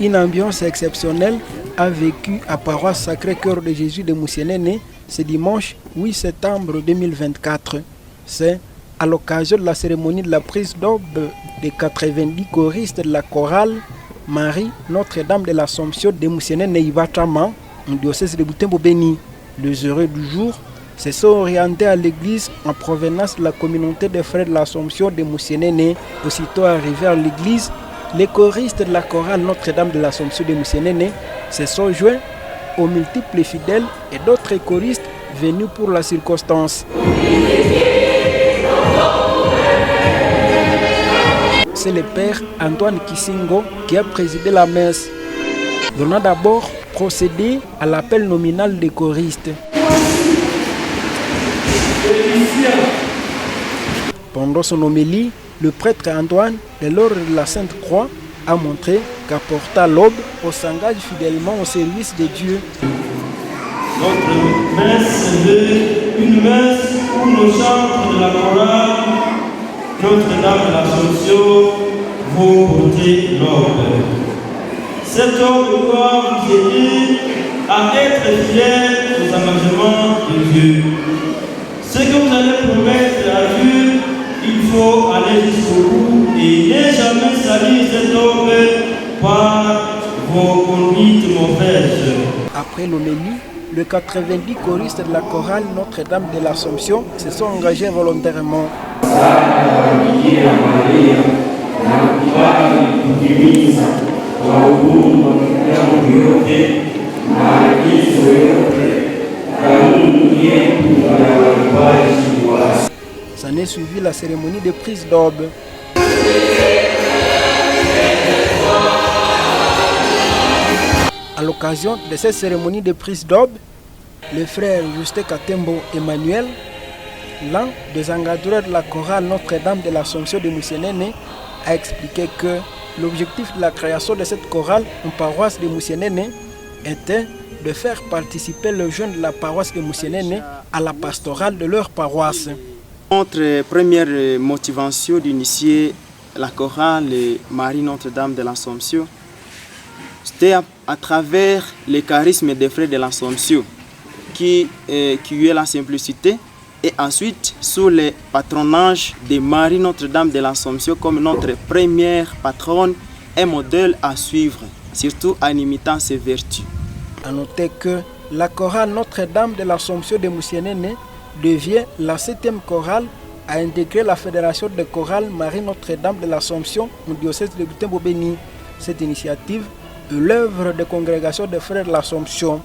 Une ambiance exceptionnelle a vécu à Paroisse Sacré-Cœur de Jésus de Moussienene ce dimanche 8 septembre 2024. C'est à l'occasion de la cérémonie de la prise d'aube des 90 choristes de la chorale Marie Notre-Dame de l'Assomption de Moussienene Ibatama, en diocèse de Butembo-Beni. Les heureux du jour se sont orientés à l'église en provenance de la communauté des frères de l'Assomption de Moussienene. Aussitôt arrivés à l'église, les choristes de la chorale Notre-Dame de l'Assomption de Moussienene se sont joints aux multiples fidèles et d'autres choristes venus pour la circonstance. C'est le père Antoine Kisingo qui a présidé la messe. On a d'abord procédé à l'appel nominal des choristes. Pendant son homélie, le prêtre Antoine, de l'ordre de la Sainte Croix, a montré qu'apportant l'aube, on s'engage fidèlement au service de Dieu. Notre messe est une messe où nos chantres de la chorale Notre-Dame de l'Assomption vont porter l'aube. Cette aube doit vous aider à être fidèle aux engagements de Dieu. Ce que vous allez promettre à Dieu, il faut aller jusqu'au bout et ne jamais salir cette aube par vos conduites mauvaises. Après l'homélie, les 90 choristes de la chorale Notre-Dame de l'Assomption se sont engagés volontairement. S'en est suivi la cérémonie de prise d'aube. À l'occasion de cette cérémonie de prise d'aube, le frère Justin Katembo Emmanuel, l'un des engadreurs de la chorale Notre-Dame de l'Assomption de Moussienene, a expliqué que l'objectif de la création de cette chorale en paroisse de Moussienene était de faire participer les jeunes de la paroisse de Moussienene à la pastorale de leur paroisse. Notre première motivation d'initier la chorale Marie Notre-Dame de l'Assomption, c'était à travers le charisme des frères de l'Assomption qui est la simplicité, et ensuite sous le patronage de Marie Notre-Dame de l'Assomption comme notre première patronne et modèle à suivre, surtout en imitant ses vertus. A noter que la chorale Notre-Dame de l'Assomption de Moussienene devient la 7e chorale à intégrer la fédération de chorales Marie Notre-Dame de l'Assomption au diocèse de Butembo-Beni. Cette initiative est l'œuvre de congrégation des frères de l'Assomption.